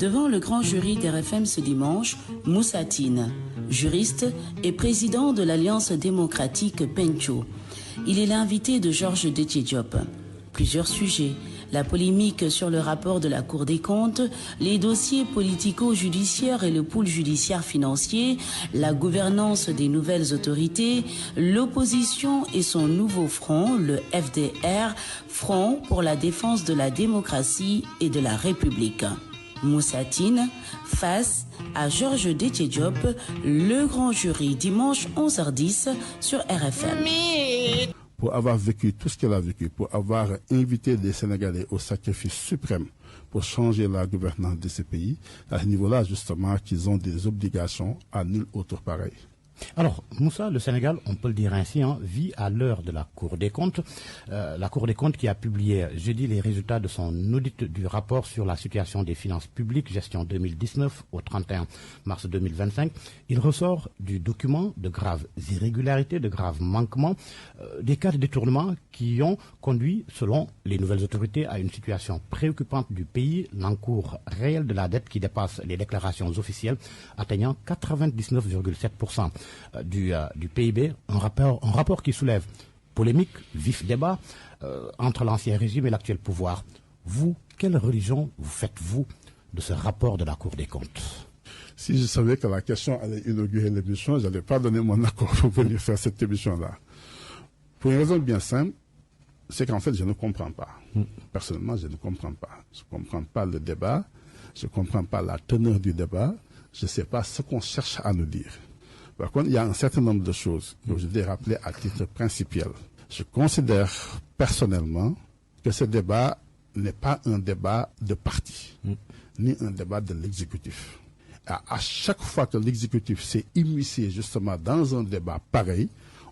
Devant le grand jury d'RFM ce dimanche, Moussa Tine, juriste et président de l'Alliance démocratique Pencho. Il est l'invité de Georges Déthié Diop. Plusieurs sujets, la polémique sur le rapport de la Cour des comptes, les dossiers politico-judiciaires et le pool judiciaire financier, la gouvernance des nouvelles autorités, l'opposition et son nouveau front, le FDR, Front pour la défense de la démocratie et de la République. Moussa Tine face à Georges Déthié Diop, le grand jury, dimanche 11h10 sur RFM. Pour avoir vécu tout ce qu'elle a vécu, pour avoir invité des Sénégalais au sacrifice suprême pour changer la gouvernance de ce pays, à ce niveau-là, justement, qu'ils ont des obligations à nul autre pareil. Alors, Moussa, le Sénégal, on peut le dire ainsi, vit à l'heure de la Cour des comptes. La Cour des comptes qui a publié jeudi les résultats de son audit du rapport sur la situation des finances publiques, gestion 2019 au 31 mars 2025. Il ressort du document de graves irrégularités, de graves manquements, des cas de détournement qui ont conduit, selon les nouvelles autorités, à une situation préoccupante du pays, l'encours réel de la dette qui dépasse les déclarations officielles, atteignant 99,7%. Du PIB, un rapport qui soulève polémique, vif débat entre l'ancien régime et l'actuel pouvoir. Vous, quelle religion vous faites-vous de ce rapport de la Cour des comptes? Si je savais que la question allait inaugurer l'émission, je n'allais pas donner mon accord pour venir faire cette émission-là. Pour une raison bien simple, c'est qu'en fait, je ne comprends pas. Personnellement, je ne comprends pas. Je ne comprends pas le débat, je ne comprends pas la teneur du débat, je ne sais pas ce qu'on cherche à nous dire. Par contre, il y a un certain nombre de choses que je vais rappeler à titre principal. Je considère personnellement que ce débat n'est pas un débat de parti, ni un débat de l'exécutif. À chaque fois que l'exécutif s'est immiscé justement dans un débat pareil,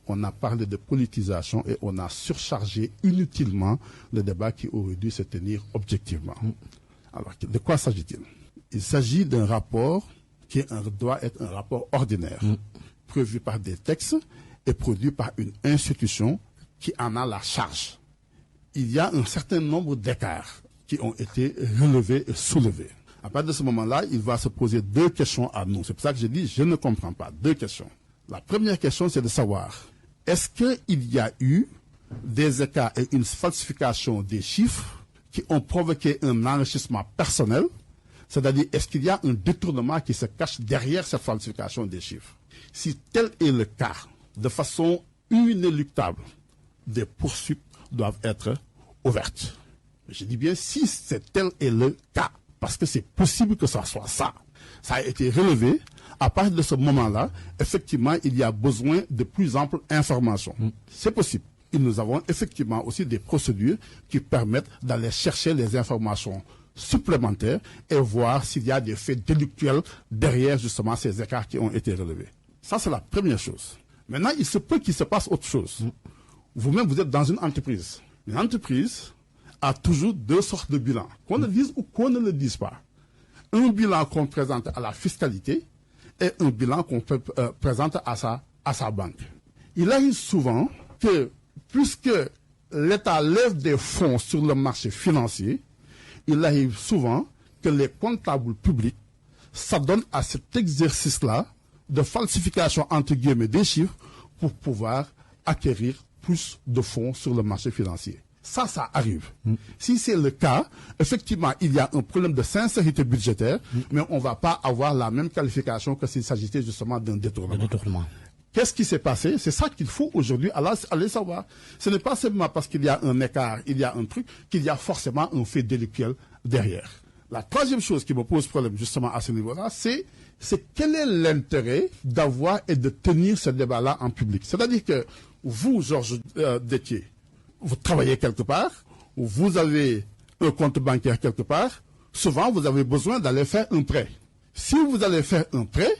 on a parlé de politisation et on a surchargé inutilement le débat qui aurait dû se tenir objectivement. Alors, de quoi s'agit-il? Il s'agit d'un rapport qui doit être un rapport ordinaire, prévu par des textes et produit par une institution qui en a la charge. Il y a un certain nombre d'écarts qui ont été relevés et soulevés. À partir de ce moment-là, il va se poser deux questions à nous. C'est pour ça que je dis, je ne comprends pas. Deux questions. La première question, c'est de savoir, est-ce qu'il y a eu des écarts et une falsification des chiffres qui ont provoqué un enrichissement personnel? C'est-à-dire, est-ce qu'il y a un détournement qui se cache derrière cette falsification des chiffres? Si tel est le cas, de façon inéluctable, des poursuites doivent être ouvertes. Je dis bien si tel est le cas, parce que c'est possible que ça soit ça. Ça a été relevé. À partir de ce moment-là, effectivement, il y a besoin de plus amples informations. C'est possible. Et nous avons effectivement aussi des procédures qui permettent d'aller chercher les informations supplémentaires et voir s'il y a des faits délictuels derrière justement ces écarts qui ont été relevés. Ça, c'est la première chose. Maintenant, il se peut qu'il se passe autre chose. Vous-même, vous êtes dans une entreprise. Une entreprise a toujours deux sortes de bilans, qu'on le dise ou qu'on ne le dise pas. Un bilan qu'on présente à la fiscalité et un bilan qu'on présente à sa banque. Il arrive souvent que, puisque l'État lève des fonds sur le marché financier, il arrive souvent que les comptables publics s'adonnent à cet exercice-là de falsification entre guillemets des chiffres pour pouvoir acquérir plus de fonds sur le marché financier. Ça arrive. Si c'est le cas, effectivement, il y a un problème de sincérité budgétaire, mais on ne va pas avoir la même qualification que s'il s'agissait justement d'un détournement. Qu'est-ce qui s'est passé? C'est ça qu'il faut aujourd'hui aller savoir. Ce n'est pas seulement parce qu'il y a un écart, il y a un truc, qu'il y a forcément un fait délictuel derrière. La troisième chose qui me pose problème justement à ce niveau-là, c'est quel est l'intérêt d'avoir et de tenir ce débat-là en public? C'est-à-dire que vous, Georges Déthié, vous travaillez quelque part, ou vous avez un compte bancaire quelque part, souvent vous avez besoin d'aller faire un prêt. Si vous allez faire un prêt,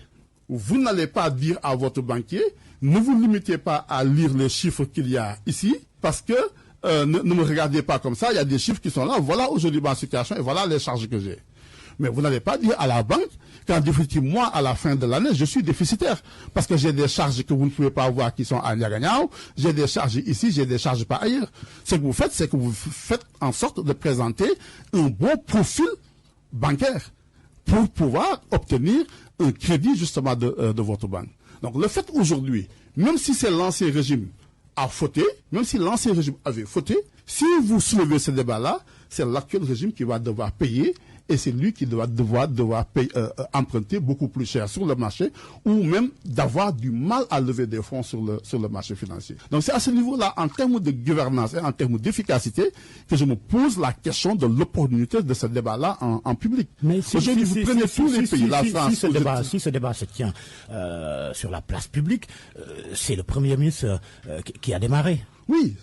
vous n'allez pas dire à votre banquier, ne vous limitez pas à lire les chiffres qu'il y a ici, parce que ne me regardez pas comme ça, il y a des chiffres qui sont là, voilà aujourd'hui ma situation et voilà les charges que j'ai. Mais vous n'allez pas dire à la banque qu'en définitive, moi, à la fin de l'année, je suis déficitaire. Parce que j'ai des charges que vous ne pouvez pas voir qui sont à Niaganyao, j'ai des charges ici, j'ai des charges pas ailleurs. Ce que vous faites, c'est que vous faites en sorte de présenter un bon profil bancaire. pour pouvoir obtenir un crédit justement de votre banque. Donc le fait aujourd'hui, même si c'est l'ancien régime a fauté, même si l'ancien régime avait fauté, si vous soulevez ce débat-là, c'est l'actuel régime qui va devoir payer et c'est lui qui doit devoir payer, emprunter beaucoup plus cher sur le marché ou même d'avoir du mal à lever des fonds sur le marché financier. Donc c'est à ce niveau-là, en termes de gouvernance et en termes d'efficacité, que je me pose la question de l'opportunité de ce débat-là en public. Mais aujourd'hui, vous prenez tous les pays, la France... Si ce débat se tient sur la place publique, c'est le Premier ministre qui a démarré. Oui.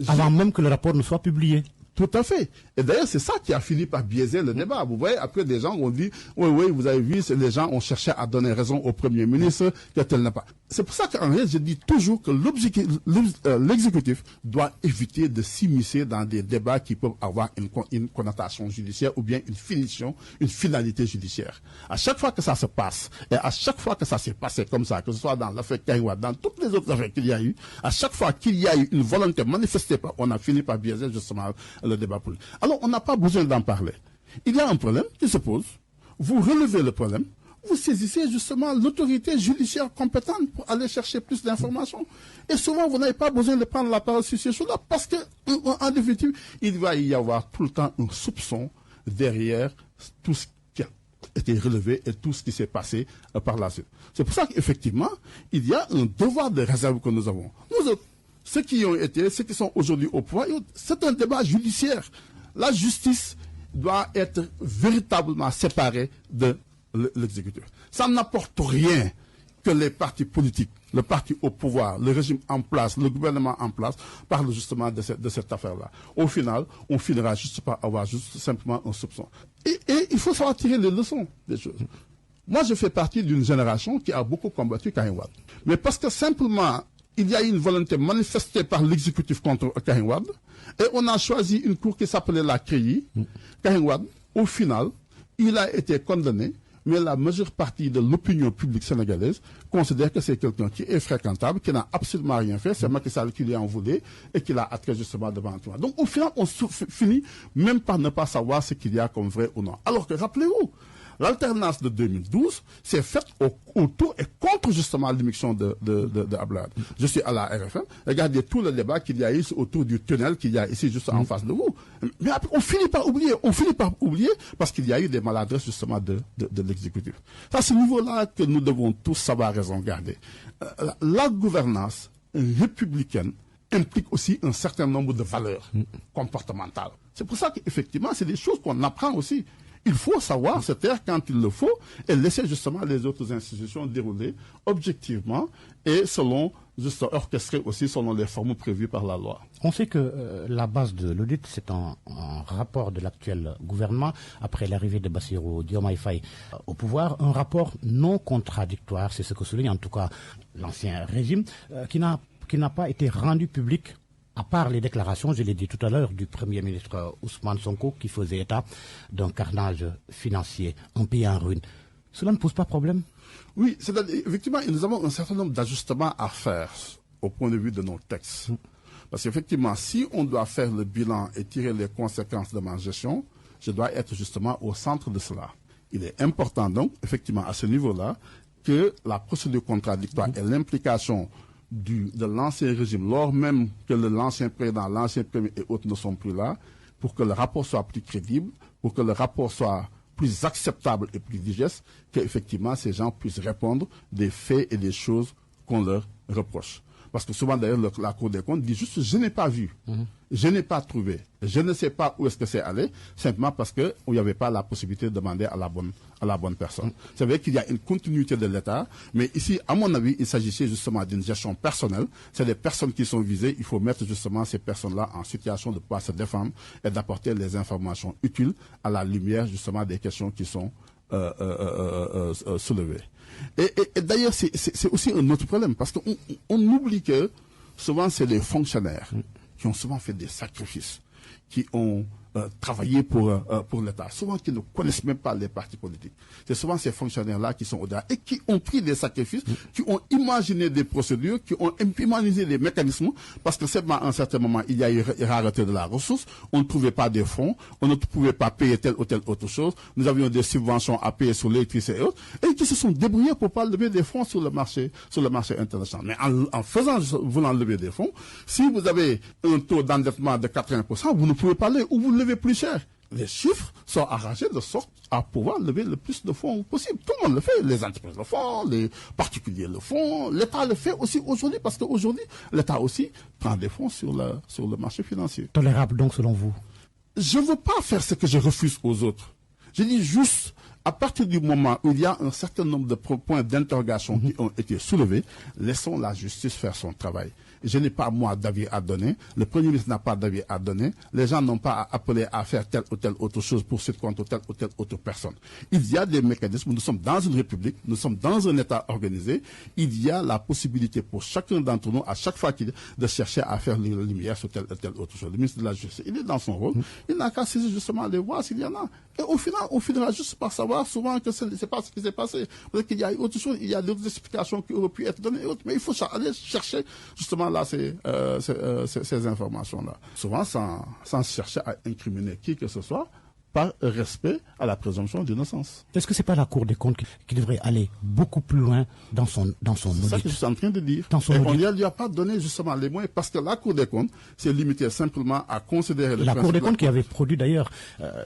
Avant même que le rapport ne soit publié. Tout à fait. Et d'ailleurs, c'est ça qui a fini par biaiser le débat. Vous voyez, après, des gens ont dit, oui, vous avez vu, les gens ont cherché à donner raison au Premier ministre, que tel n'a pas. C'est pour ça qu'en réalité, je dis toujours que l'exécutif doit éviter de s'immiscer dans des débats qui peuvent avoir une connotation judiciaire ou bien une finalité judiciaire. À chaque fois que ça se passe, et à chaque fois que ça s'est passé comme ça, que ce soit dans l'affaire Karim Wade, dans toutes les autres affaires qu'il y a eu, à chaque fois qu'il y a eu une volonté manifestée, on a fini par biaiser justement le débat politique. Alors, on n'a pas besoin d'en parler. Il y a un problème qui se pose. Vous relevez le problème. Vous saisissez justement l'autorité judiciaire compétente pour aller chercher plus d'informations. Et souvent, vous n'avez pas besoin de prendre la parole sur ces choses-là parce que, en définitive, il va y avoir tout le temps un soupçon derrière tout ce qui a été relevé et tout ce qui s'est passé par la suite. C'est pour ça qu'effectivement, il y a un devoir de réserve que nous avons. Nous autres, ceux qui sont aujourd'hui au pouvoir, c'est un débat judiciaire. La justice doit être véritablement séparée de l'exécutif. Ça n'apporte rien que les partis politiques, le parti au pouvoir, le régime en place, le gouvernement en place, parlent justement de cette affaire-là. Au final, on finira juste par avoir juste simplement un soupçon. Et il faut savoir tirer les leçons des choses. Moi, je fais partie d'une génération qui a beaucoup combattu Karim Wade. Mais parce que simplement, il y a eu une volonté manifestée par l'exécutif contre Karim Wade, et on a choisi une cour qui s'appelait la CREI. Karim Wade, au final, il a été condamné, mais la majeure partie de l'opinion publique sénégalaise considère que c'est quelqu'un qui est fréquentable, qui n'a absolument rien fait, c'est Macky Sall qui lui a en voulu et qui l'a attiré justement devant toi. Donc au final, on finit même par ne pas savoir ce qu'il y a comme vrai ou non. Alors que rappelez-vous, l'alternance de 2012 s'est faite autour et contre justement l'émission de Abdoulaye. Je suis à la RFM. Regardez tout le débat qu'il y a eu autour du tunnel qu'il y a ici juste en face de vous. Mais après, on finit par oublier parce qu'il y a eu des maladresses justement de l'exécutif. C'est à ce niveau-là que nous devons tous savoir raison garder. La gouvernance républicaine implique aussi un certain nombre de valeurs comportementales. C'est pour ça qu'effectivement, c'est des choses qu'on apprend aussi. Il faut savoir se taire quand il le faut et laisser justement les autres institutions dérouler objectivement et orchestrées aussi selon les formes prévues par la loi. On sait que la base de l'audit, c'est un rapport de l'actuel gouvernement après l'arrivée de Bassirou Diomaye Faye au pouvoir, un rapport non contradictoire, c'est ce que souligne en tout cas l'ancien régime, qui n'a pas été rendu public. À part les déclarations, je l'ai dit tout à l'heure, du Premier ministre Ousmane Sonko qui faisait état d'un carnage financier, un pays en ruine. Cela ne pose pas problème? Oui, c'est-à-dire, effectivement, nous avons un certain nombre d'ajustements à faire au point de vue de nos textes. Parce qu'effectivement, si on doit faire le bilan et tirer les conséquences de ma gestion, je dois être justement au centre de cela. Il est important donc, effectivement, à ce niveau-là, que la procédure contradictoire et l'implication de l'ancien régime, lors même que l'ancien président, l'ancien premier et autres ne sont plus là, pour que le rapport soit plus crédible, pour que le rapport soit plus acceptable et plus digeste, qu'effectivement ces gens puissent répondre des faits et des choses qu'on leur reproche. Parce que souvent d'ailleurs la Cour des comptes dit juste je n'ai pas vu, je n'ai pas trouvé, je ne sais pas où est-ce que c'est allé, simplement parce qu'il n'y avait pas la possibilité de demander à la bonne personne. C'est vrai qu'il y a une continuité de l'État, mais ici, à mon avis, il s'agissait justement d'une gestion personnelle. C'est les personnes qui sont visées, il faut mettre justement ces personnes-là en situation de pouvoir se défendre et d'apporter les informations utiles à la lumière justement des questions qui sont soulevées. Et d'ailleurs, c'est aussi un autre problème, parce qu'on oublie que souvent, c'est les fonctionnaires qui ont souvent fait des sacrifices, qui ont travailler pour l'État, souvent qui ne connaissent même pas les partis politiques. C'est souvent ces fonctionnaires-là qui sont au-delà et qui ont pris des sacrifices, qui ont imaginé des procédures, qui ont imaginé des mécanismes, parce que c'est à un certain moment, il y a eu rareté de la ressource, on ne trouvait pas des fonds, on ne pouvait pas payer telle ou telle autre chose, nous avions des subventions à payer sur l'électricité et autres, et qui se sont débrouillés pour pas lever des fonds sur le marché international. Mais en voulant lever des fonds, si vous avez un taux d'endettement de 80%, vous ne pouvez pas aller ou vous levez plus cher. Les chiffres sont arrangés de sorte à pouvoir lever le plus de fonds possible. Tout le monde le fait. Les entreprises le font, les particuliers le font. L'État le fait aussi aujourd'hui parce qu'aujourd'hui, l'État aussi prend des fonds sur le marché financier. Tolérable donc selon vous? Je ne veux pas faire ce que je refuse aux autres. Je dis juste, à partir du moment où il y a un certain nombre de points d'interrogation qui ont été soulevés, laissons la justice faire son travail. Je n'ai pas, moi, d'avis à donner. Le Premier ministre n'a pas d'avis à donner. Les gens n'ont pas appelé à faire telle ou telle autre chose pour suite contre telle ou telle autre personne. Il y a des mécanismes. Nous sommes dans une république. Nous sommes dans un État organisé. Il y a la possibilité pour chacun d'entre nous, à chaque fois de chercher à faire la lumière sur telle ou telle autre chose. Le ministre de la Justice, il est dans son rôle. Il n'a qu'à saisir justement les voies s'il y en a. Et au final, on finira juste par savoir souvent que ce n'est pas ce qui s'est passé. Peut-être qu'il y a autre chose, il y a d'autres explications qui auraient pu être données et autres. Mais il faut aller chercher justement là ces informations-là. Souvent sans chercher à incriminer qui que ce soit, par respect à la présomption d'innocence. Est-ce que c'est pas la Cour des comptes qui devrait aller beaucoup plus loin dans son audit? C'est ça que je suis en train de dire. On ne lui a pas donné justement les moyens parce que la Cour des comptes s'est limitée simplement à considérer la Cour des comptes qui avait produit d'ailleurs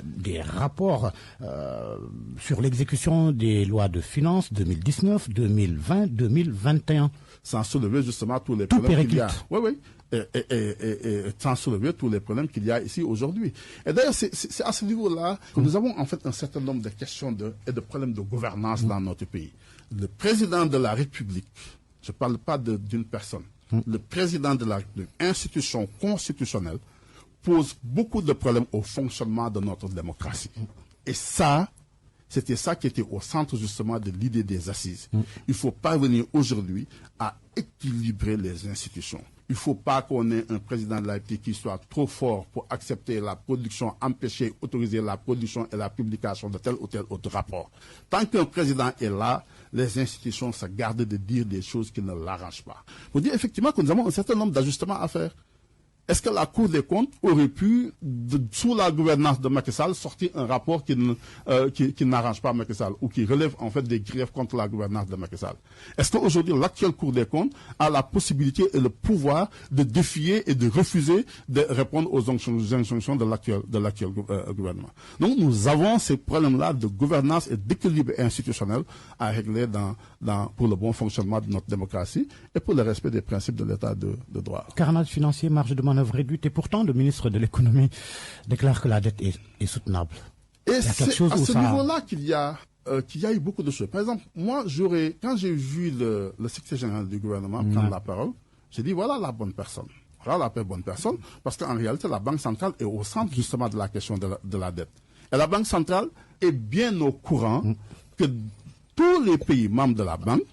des rapports sur l'exécution des lois de finances 2019, 2020, 2021. Sans soulever justement tous les problèmes qu'il y a. Oui. Et sans soulever tous les problèmes qu'il y a ici aujourd'hui. Et d'ailleurs, c'est à ce niveau-là que nous avons en fait un certain nombre de questions et de problèmes de gouvernance dans notre pays. Le président de la République, je ne parle pas d'une personne, le président de la République, institution constitutionnelle, pose beaucoup de problèmes au fonctionnement de notre démocratie. Et ça, c'était ça qui était au centre justement de l'idée des assises. Il faut parvenir aujourd'hui à équilibrer les institutions. Il ne faut pas qu'on ait un président de la République qui soit trop fort pour accepter la production, empêcher, autoriser la production et la publication de tel ou tel autre rapport. Tant qu'un président est là, les institutions se gardent de dire des choses qui ne l'arrangent pas. Pour dire effectivement que nous avons un certain nombre d'ajustements à faire. Est-ce que la Cour des comptes aurait pu, sous la gouvernance de Macky Sall, sortir un rapport qui n'arrange pas Macky Sall ou qui relève en fait des griefs contre la gouvernance de Macky Sall? Est-ce qu'aujourd'hui, l'actuelle Cour des comptes a la possibilité et le pouvoir de défier et de refuser de répondre aux injonctions de l'actuel gouvernement? Donc, nous avons ces problèmes-là de gouvernance et d'équilibre institutionnel à régler pour le bon fonctionnement de notre démocratie et pour le respect des principes de l'État de droit. Carnage financier, marge de manœuvre réduite, et pourtant le ministre de l'économie déclare que la dette est soutenable. Et c'est à ce niveau-là qu'il y a eu beaucoup de choses. Par exemple, moi, quand j'ai vu le secrétaire général du gouvernement prendre la parole, j'ai dit voilà la bonne personne. Voilà la bonne personne, parce qu'en réalité, la Banque centrale est au centre justement de la question de la dette. Et la Banque centrale est bien au courant que tous les pays membres de la Banque,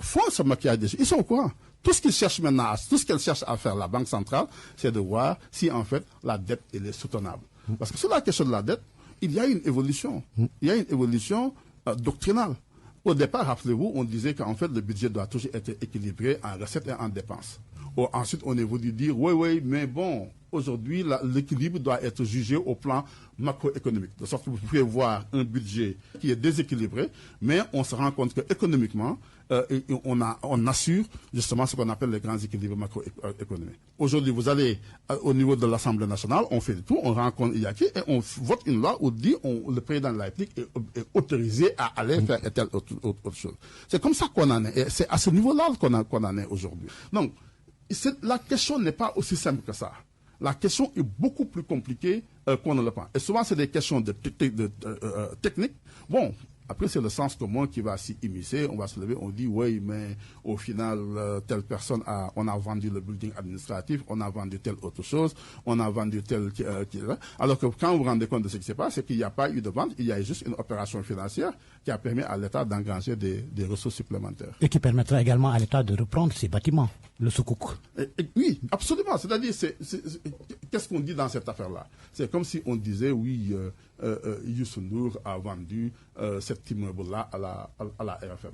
font ce maquillage des choses. Ils sont au courant. Tout ce qu'ils cherchent maintenant, tout ce qu'elle cherche à faire, la Banque centrale, c'est de voir si en fait la dette elle est soutenable. Parce que sur la question de la dette, il y a une évolution. Il y a une évolution doctrinale. Au départ, rappelez-vous, on disait qu'en fait le budget doit toujours être équilibré en recettes et en dépenses. Ensuite, on est venu dire oui, mais bon, aujourd'hui, l'équilibre doit être jugé au plan macroéconomique. De sorte que vous pouvez voir un budget qui est déséquilibré, mais on se rend compte qu'économiquement, on assure justement ce qu'on appelle les grands équilibres macroéconomiques. Aujourd'hui, vous allez au niveau de l'Assemblée nationale, on fait le tout, on rencontre Iaki et on vote une loi où dit le président de la République est autorisé à aller faire telle autre chose. C'est comme ça qu'on en est. Et c'est à ce niveau-là qu'on en est aujourd'hui. Donc, la question n'est pas aussi simple que ça. La question est beaucoup plus compliquée qu'on ne le pense. Et souvent, c'est des questions techniques. Bon, Après, c'est le sens commun qui va s'y immiscer. On va se lever, on dit, oui, mais au final, telle personne on a vendu le building administratif, on a vendu telle autre chose, on a vendu tel... alors que quand vous vous rendez compte de ce qui se passe, c'est qu'il n'y a pas eu de vente, il y a juste une opération financière qui a permis à l'État d'engranger des ressources supplémentaires. Et qui permettra également à l'État de reprendre ses bâtiments, le Soukouk. Oui, absolument. C'est-à-dire, qu'est-ce qu'on dit dans cette affaire-là? C'est comme si on disait, oui, Youssou N'Dour a vendu cet immeuble-là à la RFM.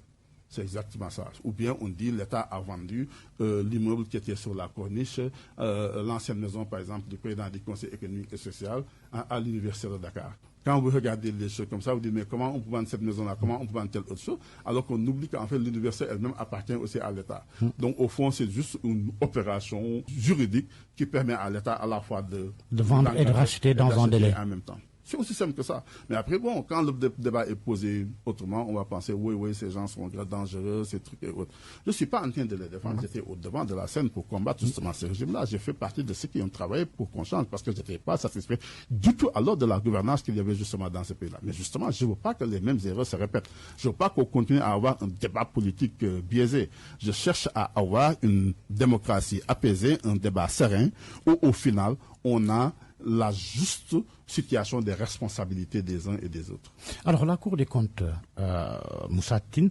C'est exactement ça. Ou bien on dit l'État a vendu l'immeuble qui était sur la corniche, l'ancienne maison, par exemple, du président du Conseil économique et social à l'Université de Dakar. Quand vous regardez les choses comme ça, vous dites, mais comment on peut vendre cette maison-là, comment on peut vendre telle autre chose, alors qu'on oublie qu'en fait l'université elle-même appartient aussi à l'État. Donc au fond, c'est juste une opération juridique qui permet à l'État à la fois de vendre et de racheter dans un délai. En même temps. C'est aussi simple que ça. Mais après, bon, quand le débat est posé autrement, on va penser, oui, ces gens sont dangereux, ces trucs et autres. Je ne suis pas en train de les défendre. J'étais au devant de la scène pour combattre justement ce régime-là. J'ai fait partie de ceux qui ont travaillé pour qu'on change parce que je n'étais pas satisfait du tout alors de la gouvernance qu'il y avait justement dans ce pays-là. Mais justement, je ne veux pas que les mêmes erreurs se répètent. Je ne veux pas qu'on continue à avoir un débat politique biaisé. Je cherche à avoir une démocratie apaisée, un débat serein où au final, on a la juste situation des responsabilités des uns et des autres. Alors la Cour des comptes, Moussa Tine,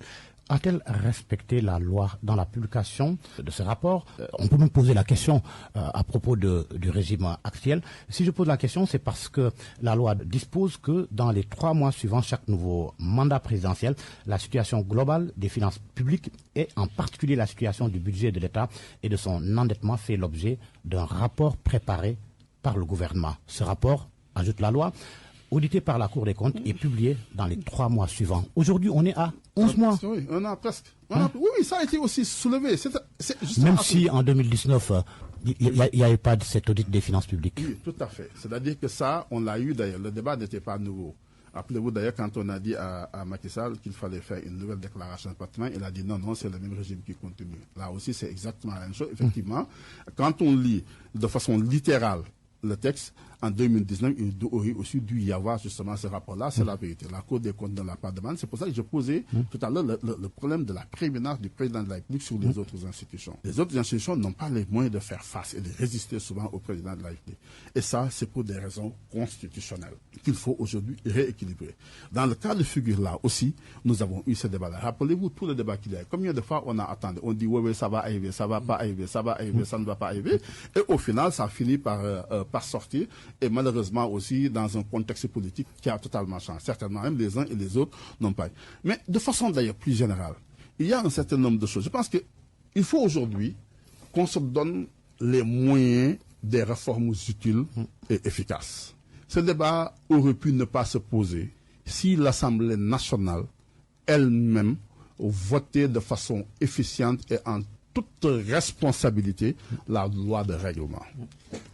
a-t-elle respecté la loi dans la publication de ce rapport? On peut nous poser la question à propos du régime actuel. Si je pose la question, c'est parce que la loi dispose que dans les 3 mois suivant chaque nouveau mandat présidentiel, la situation globale des finances publiques et en particulier la situation du budget de l'État et de son endettement fait l'objet d'un rapport préparé par le gouvernement. Ce rapport, ajoute la loi, audité par la Cour des comptes et publié dans les 3 mois suivants. Aujourd'hui, on est à 11 mois. Oui, on a presque. Oui, ça a été aussi soulevé. Même si en 2019, il n'y a eu pas de cet audit des finances publiques. Oui, tout à fait. C'est-à-dire que ça, on l'a eu d'ailleurs. Le débat n'était pas nouveau. Rappelez-vous d'ailleurs quand on a dit à Macky Sall qu'il fallait faire une nouvelle déclaration de patrimoine, il a dit non, c'est le même régime qui continue. Là aussi, c'est exactement la même chose. Effectivement, quand on lit de façon littérale le texte, en 2019, il aurait aussi dû y avoir justement ce rapport-là, c'est la vérité. La Cour des comptes ne l'a pas demandé. C'est pour ça que je posais tout à l'heure le problème de la prééminence du président de la République sur les autres institutions. Les autres institutions n'ont pas les moyens de faire face et de résister souvent au président de la République. Et ça, c'est pour des raisons constitutionnelles qu'il faut aujourd'hui rééquilibrer. Dans le cas de figure-là aussi, nous avons eu ce débat-là. Rappelez-vous tout le débat qu'il y a. Combien de fois on a attendu? On dit oui, ça va arriver, ça va pas arriver, ça va arriver, ça ne va pas arriver. Et au final, ça finit par sortir. Et malheureusement aussi dans un contexte politique qui a totalement changé. Certainement même les uns et les autres n'ont pas eu. Mais de façon d'ailleurs plus générale, il y a un certain nombre de choses. Je pense qu'il faut aujourd'hui qu'on se donne les moyens des réformes utiles et efficaces. Ce débat aurait pu ne pas se poser si l'Assemblée nationale elle-même votait de façon efficiente et en toute responsabilité la loi de règlement.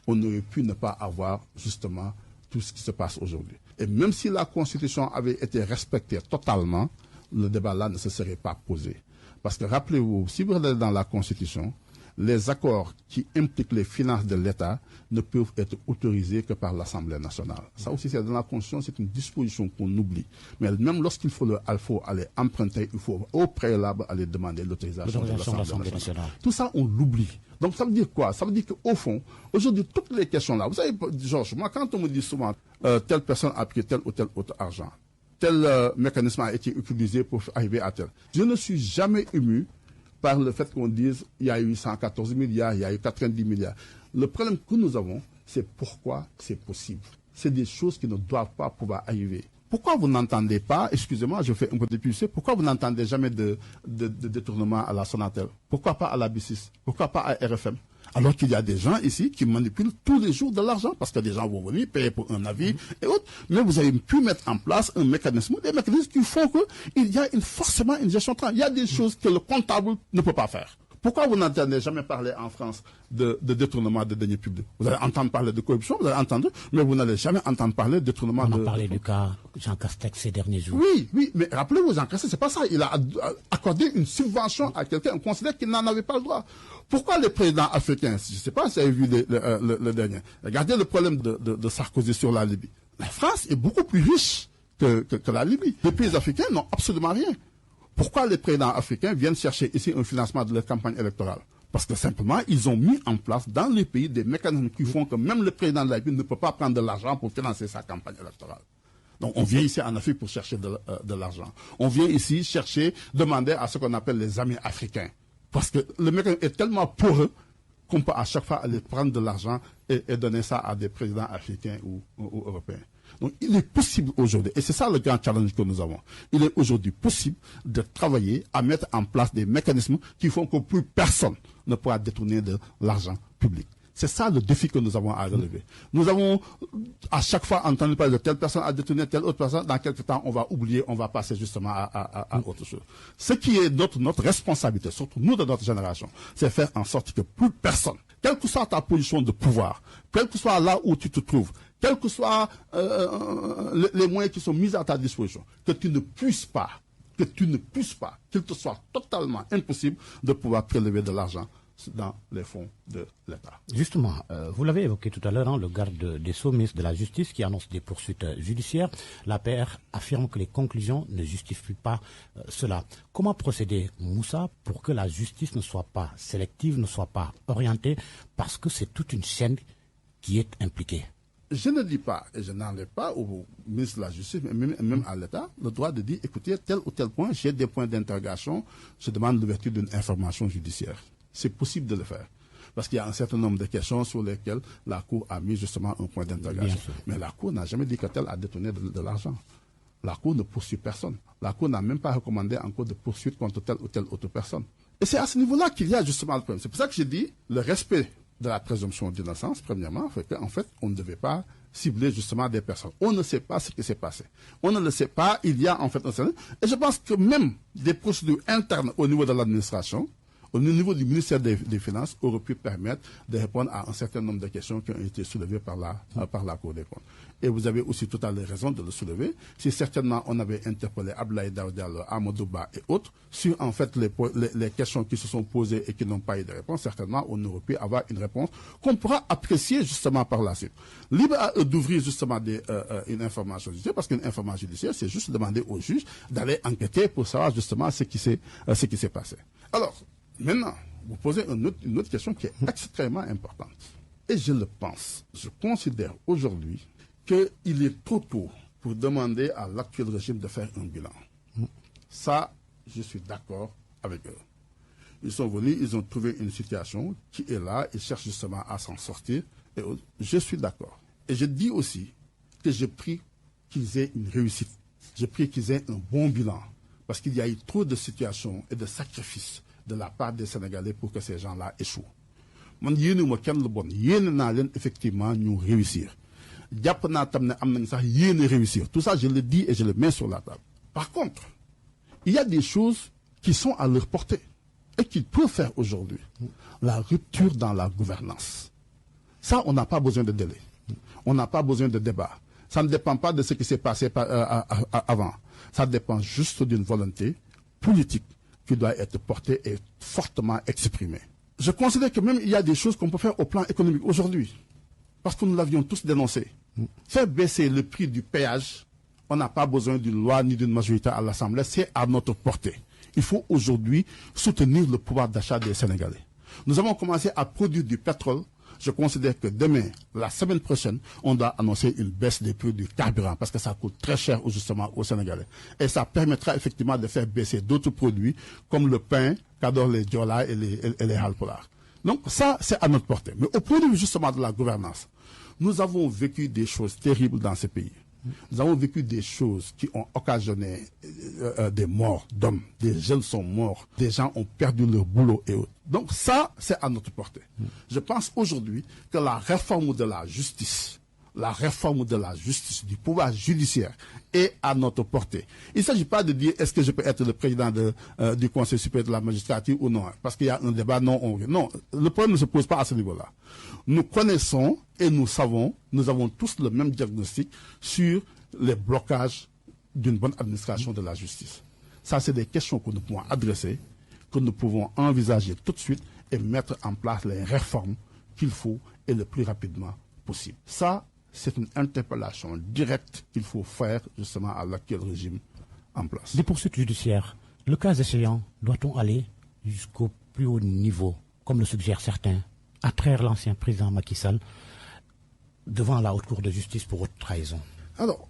On aurait pu ne pas avoir justement tout ce qui se passe aujourd'hui. Et même si la Constitution avait été respectée totalement, le débat là ne se serait pas posé. Parce que rappelez-vous, si vous regardez dans la Constitution, les accords qui impliquent les finances de l'État ne peuvent être autorisés que par l'Assemblée nationale. Ça aussi, c'est dans la Constitution, c'est une disposition qu'on oublie. Mais même lorsqu'il faut aller emprunter, il faut au préalable aller demander l'autorisation de l'Assemblée nationale. Tout ça, on l'oublie. Donc ça veut dire quoi? Ça veut dire qu'au fond, aujourd'hui, toutes les questions-là, vous savez, Georges, moi, quand on me dit souvent, telle personne a pris tel ou tel autre argent, tel mécanisme a été utilisé pour arriver à tel, je ne suis jamais ému par le fait qu'on dise il y a eu 114 milliards, il y a eu 90 milliards. Le problème que nous avons, c'est pourquoi c'est possible. C'est des choses qui ne doivent pas pouvoir arriver. Pourquoi vous n'entendez pas, excusez-moi, je fais un peu de publicité, pourquoi vous n'entendez jamais de détournement à la Sonatel? Pourquoi pas à la B6? Pourquoi pas à RFM? Alors qu'il y a des gens ici qui manipulent tous les jours de l'argent parce que des gens vont venir payer pour un avis et autres. Mais vous avez pu mettre en place un mécanisme, des mécanismes qui font qu'il y a forcément une gestion. Il y a des choses que le comptable ne peut pas faire. Pourquoi vous n'entendez jamais parler en France de détournement de deniers publics? Vous allez entendre parler de corruption, vous allez entendre, mais vous n'allez jamais entendre parler de détournement de... On a parlé du cas Jean Castex ces derniers jours. Oui, mais rappelez-vous, Jean Castex, c'est pas ça. Il a accordé une subvention à quelqu'un, on considère qu'il n'en avait pas le droit. Pourquoi les présidents africains, je ne sais pas si vous avez vu le dernier, regardez le problème de Sarkozy sur la Libye. La France est beaucoup plus riche que la Libye. Les pays africains n'ont absolument rien. Pourquoi les présidents africains viennent chercher ici un financement de leur campagne électorale? Parce que simplement, ils ont mis en place dans les pays des mécanismes qui font que même le président de la Libye ne peut pas prendre de l'argent pour financer sa campagne électorale. Donc on vient ici en Afrique pour chercher de l'argent. On vient ici demander à ce qu'on appelle les amis africains. Parce que le mécanisme est tellement poreux qu'on peut à chaque fois aller prendre de l'argent et donner ça à des présidents africains ou européens. Donc il est possible aujourd'hui, et c'est ça le grand challenge que nous avons, il est aujourd'hui possible de travailler à mettre en place des mécanismes qui font que plus personne ne pourra détourner de l'argent public. C'est ça le défi que nous avons à relever. Nous avons à chaque fois entendu parler de telle personne a détourné telle autre personne. Dans quelques temps, on va oublier, on va passer justement à autre chose. Ce qui est notre responsabilité, surtout nous de notre génération, c'est faire en sorte que plus personne, quelle que soit ta position de pouvoir, quel que soit là où tu te trouves, quels que soient les moyens qui sont mis à ta disposition, que tu ne puisses pas, qu'il te soit totalement impossible de pouvoir prélever de l'argent dans les fonds de l'État. Justement, vous l'avez évoqué tout à l'heure, le garde des Sceaux, ministre de la Justice, qui annonce des poursuites judiciaires. L'APR affirme que les conclusions ne justifient pas cela. Comment procéder, Moussa, pour que la justice ne soit pas sélective, ne soit pas orientée, parce que c'est toute une chaîne qui est impliquée? Je ne dis pas, et je n'enlève pas au ministre de la Justice, même à l'État, le droit de dire, écoutez, tel ou tel point, j'ai des points d'interrogation, je demande l'ouverture d'une information judiciaire. C'est possible de le faire. Parce qu'il y a un certain nombre de questions sur lesquelles la Cour a mis justement un point d'interrogation. Mais la Cour n'a jamais dit que tel a détourné de l'argent. La Cour ne poursuit personne. La Cour n'a même pas recommandé en cours de poursuite contre telle ou telle autre personne. Et c'est à ce niveau-là qu'il y a justement le problème. C'est pour ça que j'ai dit le respect de la présomption d'innocence, premièrement, fait qu'en fait, on ne devait pas cibler justement des personnes. On ne sait pas ce qui s'est passé. On ne le sait pas, il y a en fait un certain... Et je pense que même des procédures internes au niveau de l'administration, au niveau du ministère des Finances, aurait pu permettre de répondre à un certain nombre de questions qui ont été soulevées par la Cour des comptes. Et vous avez aussi tout à l'heure raison de le soulever. Si certainement on avait interpellé Abdoulaye Daouda Diallo, Amadou Ba et autres sur en fait les questions qui se sont posées et qui n'ont pas eu de réponse, certainement on aurait pu avoir une réponse qu'on pourra apprécier justement par la suite. Libre à eux d'ouvrir justement une information judiciaire, parce qu'une information judiciaire, c'est juste demander au juge d'aller enquêter pour savoir justement ce qui s'est passé. Alors, maintenant, vous posez une autre question qui est extrêmement importante. Et je le pense, je considère aujourd'hui qu'il est trop tôt pour demander à l'actuel régime de faire un bilan. Ça, je suis d'accord avec eux. Ils sont venus, ils ont trouvé une situation qui est là, ils cherchent justement à s'en sortir. Et je suis d'accord. Et je dis aussi que je prie qu'ils aient une réussite. Je prie qu'ils aient un bon bilan. Parce qu'il y a eu trop de situations et de sacrifices de la part des Sénégalais pour que ces gens-là échouent. Man yéene ma kenn lu bon yéene naa leen effectivement ñu réussir jàpp naa tam ne am nañ sax yéene réussir. Tout ça je le dis et je le mets sur la table. Par contre, il y a des choses qui sont à leur portée et qu'ils peuvent faire aujourd'hui. La rupture dans la gouvernance. Ça, on n'a pas besoin de délai. On n'a pas besoin de débat. Ça ne dépend pas de ce qui s'est passé avant. Ça dépend juste d'une volonté politique qui doit être portée et fortement exprimée. Je considère que même il y a des choses qu'on peut faire au plan économique aujourd'hui, parce que nous l'avions tous dénoncé. Faire baisser le prix du péage, on n'a pas besoin d'une loi ni d'une majorité à l'Assemblée, c'est à notre portée. Il faut aujourd'hui soutenir le pouvoir d'achat des Sénégalais. Nous avons commencé à produire du pétrole. Je considère que demain, la semaine prochaine, on doit annoncer une baisse des prix du carburant parce que ça coûte très cher justement aux Sénégalais. Et ça permettra effectivement de faire baisser d'autres produits comme le pain qu'adorent les Diola et les Halpolars. Donc ça, c'est à notre portée. Mais au point de vue justement de la gouvernance, nous avons vécu des choses terribles dans ce pays. Nous avons vécu des choses qui ont occasionné des morts d'hommes. Des jeunes sont morts. Des gens ont perdu leur boulot et autres. Donc ça, c'est à notre portée. Je pense aujourd'hui que la réforme de la justice, du pouvoir judiciaire est à notre portée. Il ne s'agit pas de dire est-ce que je peux être le président du Conseil supérieur de la magistrature ou non, parce qu'il y a un débat non, le problème ne se pose pas à ce niveau-là. Nous connaissons et nous savons, nous avons tous le même diagnostic sur les blocages d'une bonne administration de la justice. Ça, c'est des questions que nous pouvons adresser, que nous pouvons envisager tout de suite et mettre en place les réformes qu'il faut et le plus rapidement possible. Ça, c'est une interpellation directe qu'il faut faire justement à l'actuel régime en place. Des poursuites judiciaires, le cas échéant, doit-on aller jusqu'au plus haut niveau, comme le suggèrent certains, à traire l'ancien président Macky Sall devant la haute cour de justice pour haute trahison? Alors,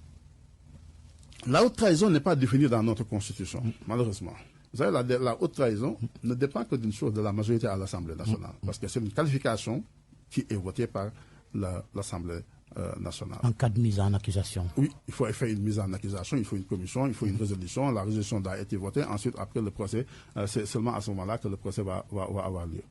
la haute trahison n'est pas définie dans notre constitution, malheureusement. Vous savez, la haute trahison ne dépend que d'une chose, de la majorité à l'Assemblée nationale, parce que c'est une qualification qui est votée par l'Assemblée nationale. En cas de mise en accusation. Oui, il faut faire une mise en accusation, il faut une commission, il faut une résolution. La résolution doit être votée. Ensuite, après le procès, c'est seulement à ce moment-là que le procès va avoir lieu.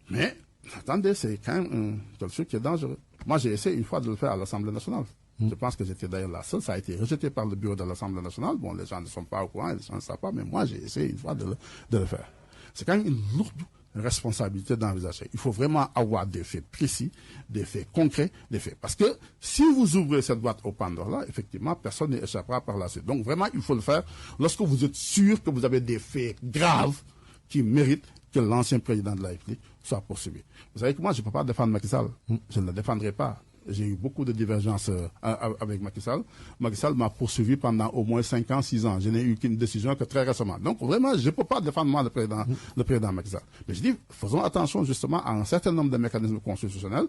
Mais, attendez, c'est quand même quelque chose qui est dangereux. Moi, j'ai essayé une fois de le faire à l'Assemblée nationale. Je pense que j'étais d'ailleurs la seule. Ça a été rejeté par le bureau de l'Assemblée nationale. Bon, les gens ne sont pas au courant, les gens ne savent pas, mais moi, j'ai essayé une fois de le faire. C'est quand même une lourde responsabilité d'envisager. Il faut vraiment avoir des faits précis, des faits concrets, des faits. Parce que si vous ouvrez cette boîte au Pandore-là, effectivement, personne n'échappera par la suite. Donc vraiment, il faut le faire lorsque vous êtes sûr que vous avez des faits graves qui méritent que l'ancien président de la République soit poursuivi. Vous savez que moi, je ne peux pas défendre Macky Sall. Je ne le défendrai pas. J'ai eu beaucoup de divergences avec Macky Sall. Macky Sall m'a poursuivi pendant au moins 5 ans, 6 ans. Je n'ai eu qu'une décision que très récemment. Donc vraiment, je ne peux pas défendre moi le président Macky Sall. Mais je dis, faisons attention justement à un certain nombre de mécanismes constitutionnels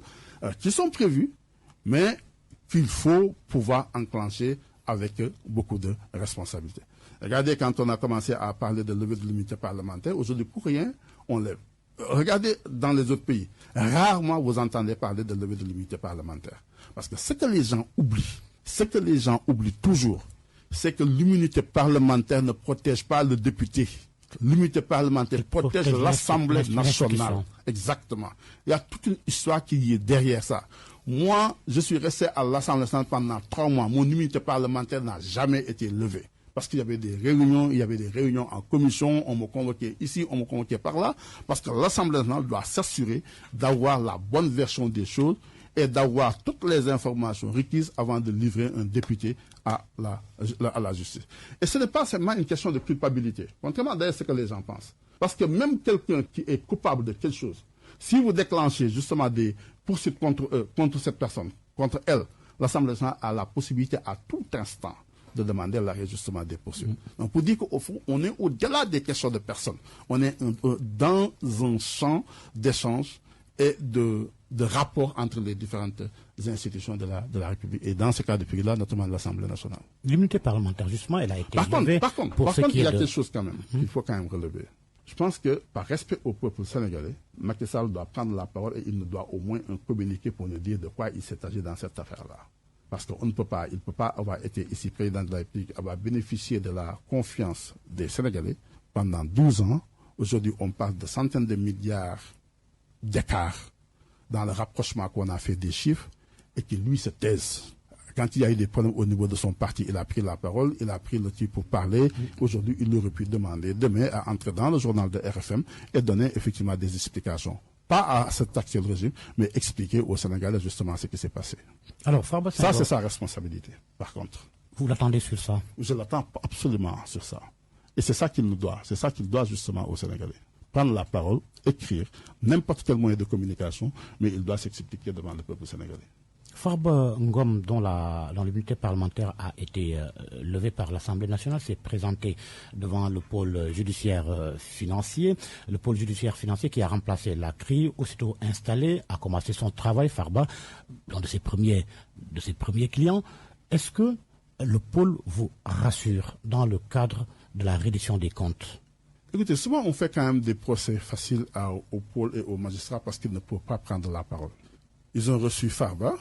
qui sont prévus, mais qu'il faut pouvoir enclencher avec beaucoup de responsabilité. Regardez, quand on a commencé à parler de levée de l'immunité parlementaire, aujourd'hui, pour rien, on lève. Regardez dans les autres pays, rarement vous entendez parler de levée de l'immunité parlementaire. Parce que ce que les gens oublient toujours, c'est que l'immunité parlementaire ne protège pas le député. L'immunité parlementaire protège l'Assemblée nationale. Exactement. Il y a toute une histoire qui est derrière ça. Moi, je suis resté à l'Assemblée nationale pendant 3 mois. Mon immunité parlementaire n'a jamais été levée. Parce qu'il y avait des réunions en commission, on me convoquait ici, on me convoquait par là, parce que l'Assemblée nationale doit s'assurer d'avoir la bonne version des choses et d'avoir toutes les informations requises avant de livrer un député à la justice. Et ce n'est pas seulement une question de culpabilité, contrairement d'ailleurs à ce que les gens pensent. Parce que même quelqu'un qui est coupable de quelque chose, si vous déclenchez justement des poursuites contre cette personne, contre elle, l'Assemblée nationale a la possibilité à tout instant de demander l'arrêt justement des poursuites. Donc pour dire qu'au fond, on est au-delà des questions de personnes. On est dans un champ d'échange et de rapport entre les différentes institutions de la République. Et dans ce cas de figure-là, notamment l'Assemblée nationale. L'immunité parlementaire, justement, elle a été levée. Par contre, il y a quelque chose quand même qu'il faut quand même relever. Je pense que par respect au peuple sénégalais, Macky Sall doit prendre la parole et il nous doit au moins un communiqué pour nous dire de quoi il s'est agi dans cette affaire-là. Parce qu'il ne peut pas avoir été ici président de la République, avoir bénéficié de la confiance des Sénégalais pendant 12 ans. Aujourd'hui, on parle de centaines de milliards d'écarts dans le rapprochement qu'on a fait des chiffres et qu'il lui se taise. Quand il y a eu des problèmes au niveau de son parti, il a pris la parole, il a pris le type pour parler. Aujourd'hui, il aurait pu demander demain à entrer dans le journal de RFM et donner effectivement des explications. Pas à cet actuel régime, mais expliquer aux Sénégalais justement ce qui s'est passé. Alors, Farba ça, c'est sa responsabilité, par contre. Vous l'attendez sur ça? Je l'attends absolument sur ça. Et c'est ça qu'il nous doit. C'est ça qu'il doit justement aux Sénégalais. Prendre la parole, écrire, n'importe quel moyen de communication, mais il doit s'expliquer devant le peuple sénégalais. Farba Ngom, dont l'immunité parlementaire a été levée par l'Assemblée nationale, s'est présenté devant le pôle judiciaire financier. Le pôle judiciaire financier qui a remplacé la CRI, aussitôt installé, a commencé son travail. Farba, l'un de ses premiers clients. Est-ce que le pôle vous rassure dans le cadre de la reddition des comptes? Écoutez, souvent on fait quand même des procès faciles au pôle et aux magistrats parce qu'ils ne peuvent pas prendre la parole. Ils ont reçu Farba.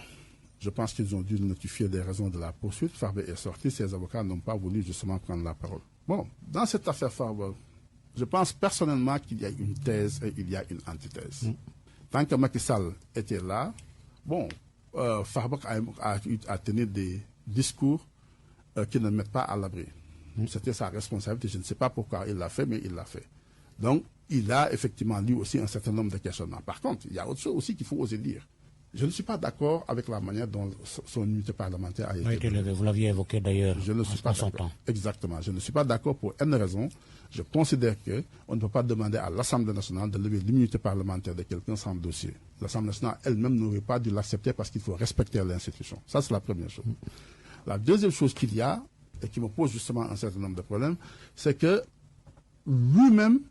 Je pense qu'ils ont dû notifier des raisons de la poursuite. Farba est sorti, ses avocats n'ont pas voulu justement prendre la parole. Bon, dans cette affaire Farba, je pense personnellement qu'il y a une thèse et il y a une antithèse. Tant que Macky Sall était là, bon, Farba a tenu des discours qui ne mettent pas à l'abri. C'était sa responsabilité. Je ne sais pas pourquoi il l'a fait, mais il l'a fait. Donc, il a effectivement lui aussi un certain nombre de questionnements. Par contre, il y a autre chose aussi qu'il faut oser dire. Je ne suis pas d'accord avec la manière dont son immunité parlementaire a été levée. Vous l'aviez évoqué d'ailleurs en son temps. Exactement. Je ne suis pas d'accord pour une raison. Je considère qu'on ne peut pas demander à l'Assemblée nationale de lever l'immunité parlementaire de quelqu'un sans dossier. L'Assemblée nationale elle-même n'aurait pas dû l'accepter parce qu'il faut respecter l'institution. Ça, c'est la première chose. La deuxième chose qu'il y a, et qui me pose justement un certain nombre de problèmes, c'est que lui-même,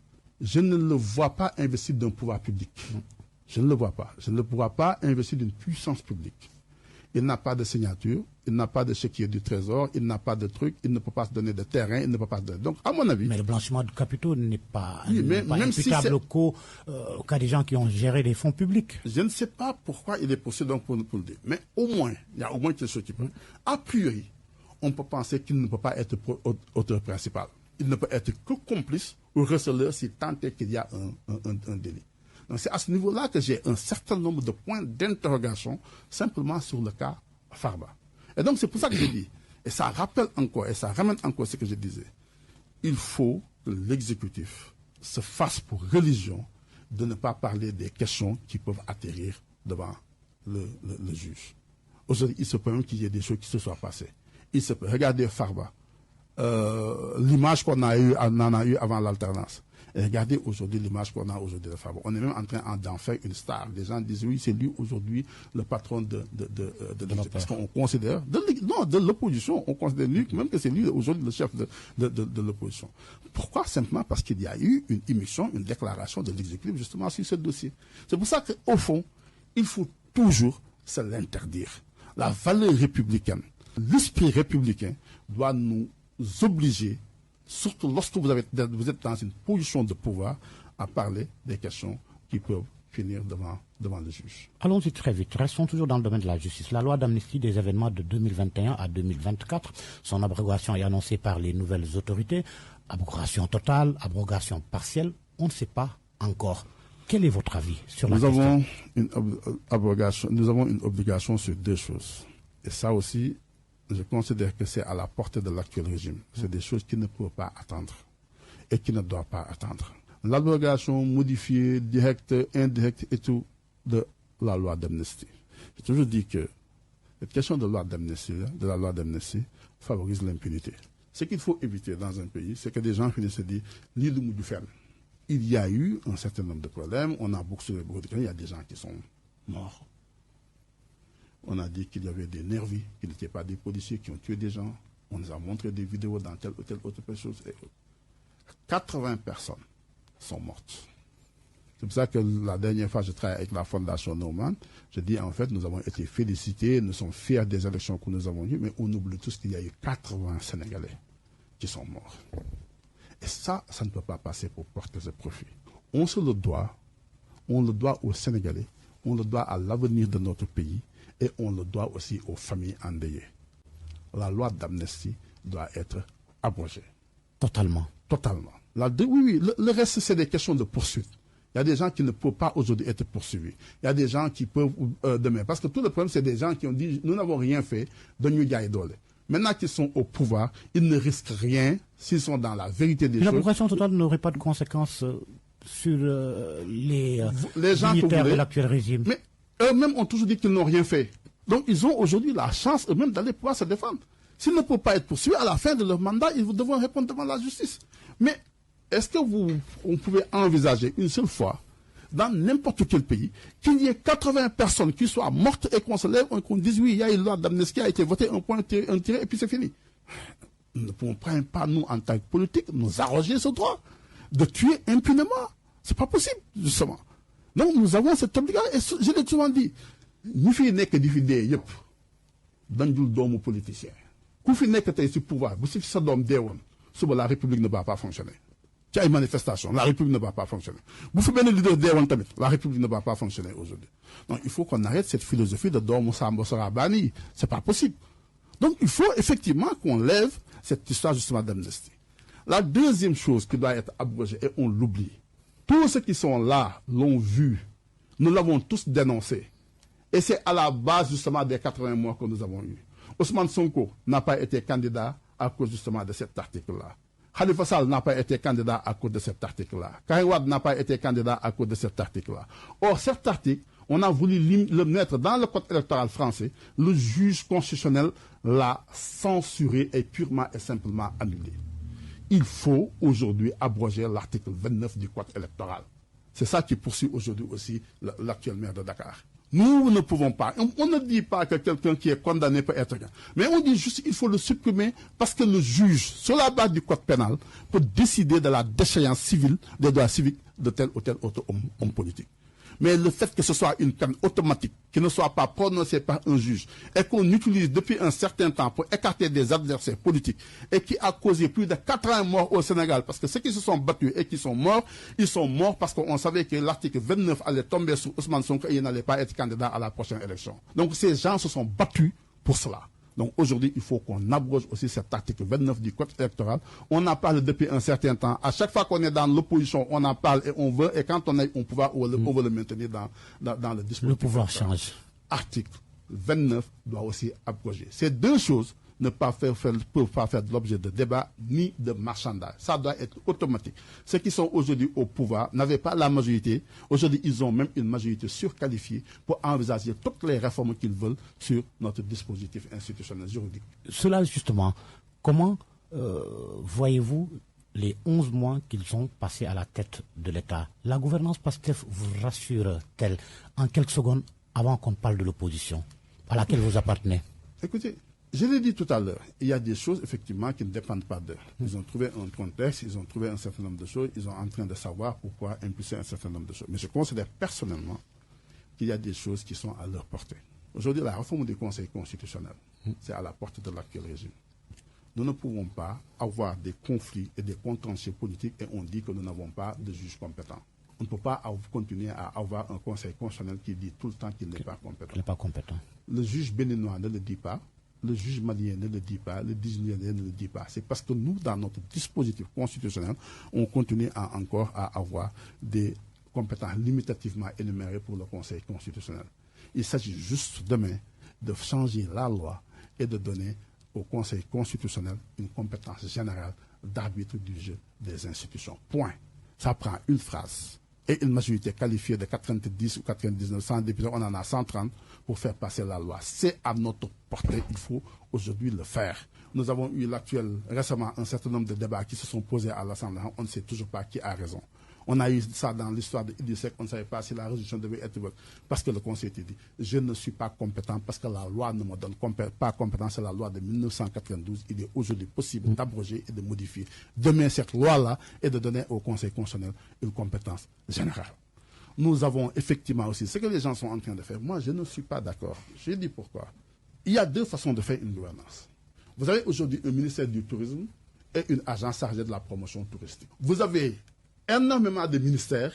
je ne le vois pas investi d'un pouvoir public. Je ne le vois pas. Je ne le vois pas investi d'une puissance publique. Il n'a pas de signature, il n'a pas de chéquier du trésor, il n'a pas de truc, il ne peut pas se donner de terrain, il ne peut pas se donner. Donc, à mon avis. Mais le blanchiment de capitaux n'est pas, même imputable si au cas des gens qui ont géré des fonds publics. Je ne sais pas pourquoi il est possible donc pour le dire. Mais au moins, il y a au moins quelque chose qui peut. A priori, on peut penser qu'il ne peut pas être auteur principal. Il ne peut être que complice ou receleur si tant est qu'il y a un délit. Donc c'est à ce niveau-là que j'ai un certain nombre de points d'interrogation simplement sur le cas Farba. Et donc c'est pour ça que je dis, et ça rappelle encore, et ça ramène encore ce que je disais, il faut que l'exécutif se fasse pour religion de ne pas parler des questions qui peuvent atterrir devant le juge. Aujourd'hui, il se peut même qu'il y ait des choses qui se soient passées. Il se peut. Regardez Farba. L'image qu'on a eue avant l'alternance. Et regardez aujourd'hui l'image qu'on a aujourd'hui de Farba. On est même en train d'en faire une star. Les gens disent oui, c'est lui aujourd'hui le patron de parce qu'on considère, de l'opposition, on considère lui même que c'est lui aujourd'hui le chef de l'opposition. Pourquoi? Simplement parce qu'il y a eu une émission, une déclaration de l'exécutif justement sur ce dossier. C'est pour ça qu'au fond, il faut toujours se l'interdire. La valeur républicaine, l'esprit républicain doit nous obliger, surtout lorsque vous êtes dans une position de pouvoir, à parler des questions qui peuvent finir devant le juge. Allons-y très vite. Restons toujours dans le domaine de la justice. La loi d'amnistie des événements de 2021 à 2024, son abrogation est annoncée par les nouvelles autorités. Abrogation totale, abrogation partielle, on ne sait pas encore. Quel est votre avis sur la question? Nous avons une obligation sur deux choses. Et ça aussi, je considère que c'est à la portée de l'actuel régime. C'est des choses qui ne peuvent pas attendre et qui ne doivent pas attendre. L'abrogation modifiée, directe, indirecte et tout de la loi d'amnistie. J'ai toujours dit que cette question de la loi d'amnistie, favorise l'impunité. Ce qu'il faut éviter dans un pays, c'est que des gens finissent de se dire l'île de Moudouferne. Il y a eu un certain nombre de problèmes. On a beaucoup de cas. Il y a des gens qui sont morts. On a dit qu'il y avait des nervis, qui n'étaient pas des policiers qui ont tué des gens. On nous a montré des vidéos dans telle ou telle autre chose. 80 personnes sont mortes. C'est pour ça que la dernière fois, je travaille avec la Fondation Norman. Je dis, en fait, nous avons été félicités, nous sommes fiers des élections que nous avons eues, mais on oublie tous qu'il y a eu 80 Sénégalais qui sont morts. Et ça ne peut pas passer pour porter ce profit. On le doit aux Sénégalais, on le doit à l'avenir de notre pays, et on le doit aussi aux familles endeuillées. La loi d'amnistie doit être abrogée. Totalement. Totalement. Oui, le reste, c'est des questions de poursuite. Il y a des gens qui ne peuvent pas aujourd'hui être poursuivis. Il y a des gens qui peuvent demain. Parce que tout le problème, c'est des gens qui ont dit, nous n'avons rien fait de New Dole. Maintenant qu'ils sont au pouvoir, ils ne risquent rien s'ils sont dans la vérité des choses. L'abrogation totale n'aurait pas de conséquences sur les gens militaires de l'actuel régime. Mais eux-mêmes ont toujours dit qu'ils n'ont rien fait. Donc ils ont aujourd'hui la chance eux-mêmes d'aller pouvoir se défendre. S'ils ne peuvent pas être poursuivis, à la fin de leur mandat, ils devront répondre devant la justice. Mais est-ce que on pouvait envisager une seule fois, dans n'importe quel pays, qu'il y ait 80 personnes qui soient mortes et qu'on se lève et qu'on dise oui, il y a une loi d'amnistie qui a été votée, un point tiré, et puis c'est fini. Nous ne pouvons pas, nous, en tant que politique, nous arroger ce droit de tuer impunément. C'est pas possible, justement. Donc nous avons cette obligation, et je l'ai souvent dit, nous fi nek di fi dé yépp dañul doomu politicien ku fi nek tay ci pouvoir bu ci sa doom déwon suba la république ne va pas fonctionner ci ay manifestations la république ne va pas fonctionner bu fi benn leader déwon tamit la république ne va pas fonctionner aujourd'hui. Donc il faut qu'on arrête cette philosophie de doomu Samba Sora Bani, c'est pas possible. Donc il faut effectivement qu'on lève cette histoire justement d'amnistie. La deuxième chose qui doit être abrogée, et on l'oublie, tous ceux qui sont là l'ont vu, nous l'avons tous dénoncé. Et c'est à la base justement des 80 mois que nous avons eus. Ousmane Sonko n'a pas été candidat à cause justement de cet article-là. Khalifa Sall n'a pas été candidat à cause de cet article-là. Karim Wade n'a pas été candidat à cause de cet article-là. Or, cet article, On a voulu le mettre dans le code électoral français. Le juge constitutionnel l'a censuré et purement et simplement annulé. Il faut aujourd'hui abroger l'article 29 du code électoral. C'est ça qui poursuit aujourd'hui aussi l'actuel maire de Dakar. Nous ne pouvons pas. On ne dit pas que quelqu'un qui est condamné peut être gain. Mais on dit juste qu'il faut le supprimer parce que le juge, sur la base du code pénal, peut décider de la déchéance civile des droits civiques de tel ou tel autre homme politique. Mais le fait que ce soit une peine automatique, qui ne soit pas prononcée par un juge, et qu'on utilise depuis un certain temps pour écarter des adversaires politiques, et qui a causé plus de 80 morts au Sénégal, parce que ceux qui se sont battus et qui sont morts, ils sont morts parce qu'on savait que l'article 29 allait tomber sur Ousmane Sonko et il n'allait pas être candidat à la prochaine élection. Donc ces gens se sont battus pour cela. Donc aujourd'hui, il faut qu'on abroge aussi cet article 29 du code électoral. On en parle depuis un certain temps. À chaque fois qu'on est dans l'opposition, on en parle et on veut. Et quand on est au pouvoir, on veut le maintenir dans le dispositif. Le pouvoir change. Article 29 doit aussi abroger. Ces deux choses ne peuvent pas faire de l'objet de débat ni de marchandage. Ça doit être automatique. Ceux qui sont aujourd'hui au pouvoir n'avaient pas la majorité. Aujourd'hui, ils ont même une majorité surqualifiée pour envisager toutes les réformes qu'ils veulent sur notre dispositif institutionnel juridique. Cela, justement, comment voyez-vous les 11 mois qu'ils sont passés à la tête de l'État? La gouvernance PASTEF vous rassure-t-elle en quelques secondes avant qu'on parle de l'opposition à laquelle vous appartenez? Écoutez, je l'ai dit tout à l'heure, il y a des choses effectivement qui ne dépendent pas d'eux. Ils ont trouvé un contexte, ils ont trouvé un certain nombre de choses, ils sont en train de savoir pourquoi impulser un certain nombre de choses. Mais je considère personnellement qu'il y a des choses qui sont à leur portée. Aujourd'hui, la réforme du Conseil constitutionnel, c'est à la portée de l'actuel régime. Nous ne pouvons pas avoir des conflits et des contentieux politiques et on dit que nous n'avons pas de juges compétents. On ne peut pas continuer à avoir un Conseil constitutionnel qui dit tout le temps qu'il n'est pas compétent. Il n'est pas compétent. Le juge béninois ne le dit pas. Le juge malien ne le dit pas, le Nigérien ne le dit pas. C'est parce que nous, dans notre dispositif constitutionnel, on continue encore à avoir des compétences limitativement énumérées pour le Conseil constitutionnel. Il s'agit juste demain de changer la loi et de donner au Conseil constitutionnel une compétence générale d'arbitre du jeu des institutions. Point. Ça prend une phrase et une majorité qualifiée de 90 ou 99, 100 députés, on en a 130 pour faire passer la loi. C'est à notre portée, il faut aujourd'hui le faire. Nous avons eu récemment un certain nombre de débats qui se sont posés à l'Assemblée. On ne sait toujours pas qui a raison. On a eu ça dans l'histoire de Idriss Seck, on ne savait pas si la résolution devait être votée. Parce que le Conseil était dit, je ne suis pas compétent parce que la loi ne me donne pas compétence, c'est la loi de 1992. Il est aujourd'hui possible d'abroger et de modifier demain cette loi-là et de donner au Conseil constitutionnel une compétence générale. Nous avons effectivement aussi, ce que les gens sont en train de faire, moi je ne suis pas d'accord. Je dis pourquoi. Il y a deux façons de faire une gouvernance. Vous avez aujourd'hui un ministère du tourisme et une agence chargée de la promotion touristique. Vous avez énormément de ministères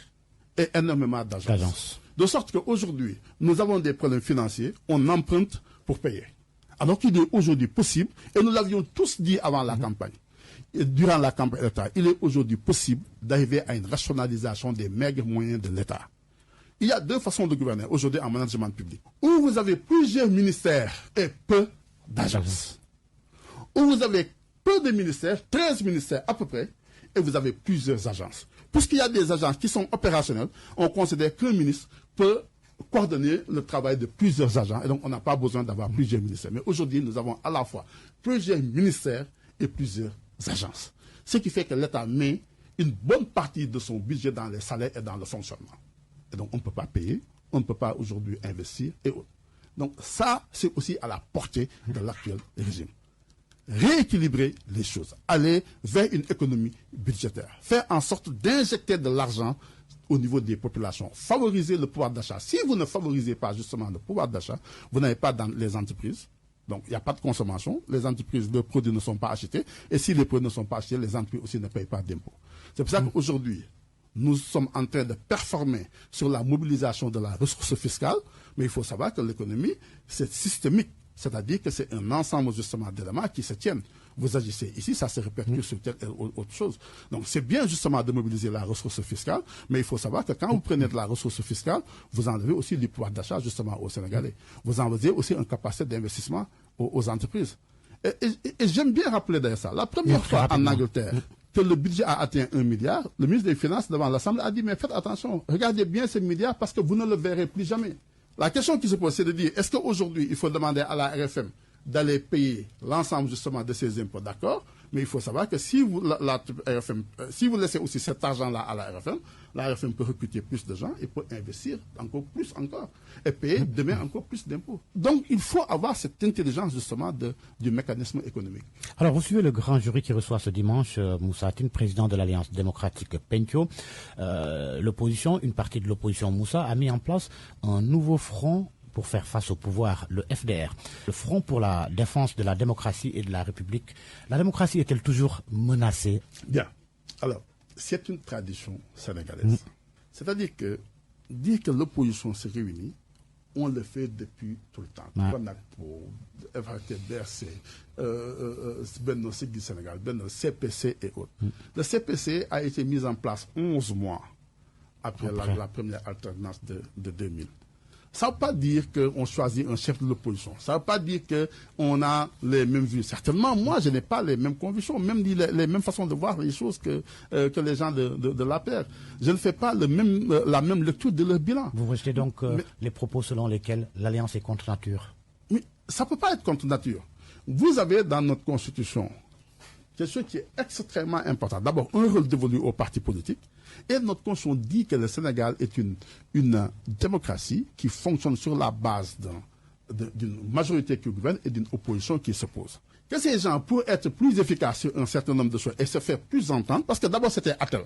et énormément d'agences. De sorte qu'aujourd'hui, nous avons des problèmes financiers, on emprunte pour payer. Alors qu'il est aujourd'hui possible, et nous l'avions tous dit avant la campagne, et durant la campagne électorale, il est aujourd'hui possible d'arriver à une rationalisation des maigres moyens de l'État. Il y a deux façons de gouverner aujourd'hui en management public. Où vous avez plusieurs ministères et peu d'agences. Où vous avez peu de ministères, 13 ministères à peu près, et vous avez plusieurs agences. Puisqu'il y a des agences qui sont opérationnelles, on considère qu'un ministre peut coordonner le travail de plusieurs agents. Et donc, on n'a pas besoin d'avoir plusieurs ministères. Mais aujourd'hui, nous avons à la fois plusieurs ministères et plusieurs agences. Ce qui fait que l'État met une bonne partie de son budget dans les salaires et dans le fonctionnement. Et donc, on ne peut pas payer, on ne peut pas aujourd'hui investir et autres. Donc, ça, c'est aussi à la portée de l'actuel régime. Rééquilibrer les choses, aller vers une économie budgétaire, faire en sorte d'injecter de l'argent au niveau des populations, favoriser le pouvoir d'achat. Si vous ne favorisez pas justement le pouvoir d'achat, vous n'avez pas dans les entreprises, donc il n'y a pas de consommation, les entreprises, leurs produits ne sont pas achetés, et si les produits ne sont pas achetés, les entreprises aussi ne payent pas d'impôts. C'est pour ça qu'aujourd'hui, nous sommes en train de performer sur la mobilisation de la ressource fiscale, mais il faut savoir que l'économie, c'est systémique. C'est-à-dire que c'est un ensemble justement d'éléments qui se tiennent. Vous agissez ici, ça se répercute sur telle ou autre chose. Donc c'est bien justement de mobiliser la ressource fiscale, mais il faut savoir que quand vous prenez de la ressource fiscale, vous enlevez aussi du pouvoir d'achat justement aux Sénégalais. Vous enlevez aussi une capacité d'investissement aux entreprises. Et j'aime bien rappeler d'ailleurs ça. La première fois en Angleterre que le budget a atteint 1 milliard, le ministre des Finances devant l'Assemblée a dit mais faites attention, regardez bien ces milliards parce que vous ne le verrez plus jamais. La question qui se pose, c'est de dire, est-ce qu'aujourd'hui, il faut demander à la RFM d'aller payer l'ensemble justement de ces impôts, d'accord, mais il faut savoir que si vous, si vous laissez aussi cet argent-là à la RFM peut recruter plus de gens et peut investir encore plus et payer demain encore plus d'impôts. Donc il faut avoir cette intelligence justement du mécanisme économique. Alors vous suivez le grand jury qui reçoit ce dimanche Moussa Tine, président de l'Alliance démocratique Pencco. L'opposition, une partie de l'opposition Moussa, a mis en place un nouveau front pour faire face au pouvoir, le FDR, le Front pour la défense de la démocratie et de la République. La démocratie est-elle toujours menacée? Bien. Alors, c'est une tradition sénégalaise. C'est-à-dire que dire que l'opposition se réunit, on le fait depuis tout le temps. CONACPO, FHTBRC, Benno Siggil Sénégal, Benno CPC et autres. Le CPC a été mis en place 11 mois après la première alternance de 2000. Ça ne veut pas dire qu'on choisit un chef de l'opposition. Ça ne veut pas dire qu'on a les mêmes vues. Certainement, moi, je n'ai pas les mêmes convictions, même les mêmes façons de voir les choses que les gens de la paire. Je ne fais pas la même lecture de leur bilan. Vous rejetez donc les propos selon lesquels l'Alliance est contre nature? Mais ça ne peut pas être contre nature. Vous avez dans notre Constitution quelque chose qui est extrêmement important. D'abord, un rôle dévolu aux partis politiques. Et notre Constitution dit que le Sénégal est une démocratie qui fonctionne sur la base d'une majorité qui gouverne et d'une opposition qui s'oppose. Que ces gens, pour être plus efficaces sur un certain nombre de choses et se faire plus entendre, parce que d'abord c'était Attel.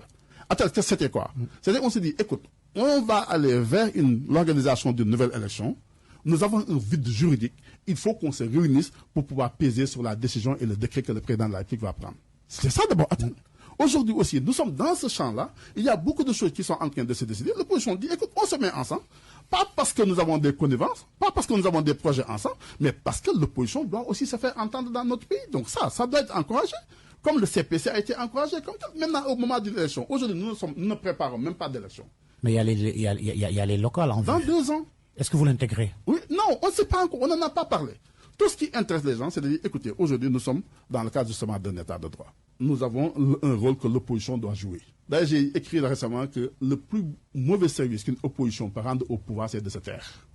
Attel, c'était quoi? C'est-à-dire qu'on s'est dit, écoute, on va aller vers l'organisation d'une nouvelle élection. Nous avons un vide juridique. Il faut qu'on se réunisse pour pouvoir peser sur la décision et le décret que le président de la République va prendre. C'est ça d'abord, Attel. Aujourd'hui aussi, nous sommes dans ce champ-là. Il y a beaucoup de choses qui sont en train de se décider. L'opposition dit, écoute, on se met ensemble. Pas parce que nous avons des connivences, pas parce que nous avons des projets ensemble, mais parce que l'opposition doit aussi se faire entendre dans notre pays. Donc ça doit être encouragé. Comme le CPC a été encouragé. Maintenant, au moment de l'élection, aujourd'hui, nous ne préparons même pas d'élection. Mais il y a les locales en vue. Dans 2 ans. Est-ce que vous l'intégrez? Oui, non, on ne sait pas encore, on n'en a pas parlé. Tout ce qui intéresse les gens, c'est de dire, écoutez, aujourd'hui, nous sommes dans le cadre justement d'un état de droit. Nous avons un rôle que l'opposition doit jouer. D'ailleurs, j'ai écrit récemment que le plus mauvais service qu'une opposition peut rendre au pouvoir, c'est de se taire.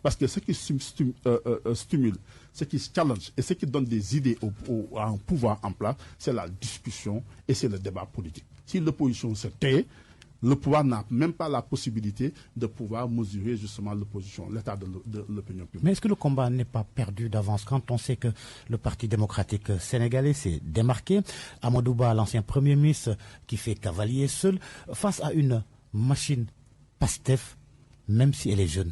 Parce que ce qui stimule, ce qui challenge et ce qui donne des idées à un pouvoir en place, c'est la discussion et c'est le débat politique. Si l'opposition se tait, le pouvoir n'a même pas la possibilité de pouvoir mesurer justement l'opposition, l'état de l'opinion publique. Mais est-ce que le combat n'est pas perdu d'avance quand on sait que le Parti démocratique sénégalais s'est démarqué? Amadou Ba, l'ancien Premier ministre, qui fait cavalier seul, face à une machine PASTEF, même si elle est jeune?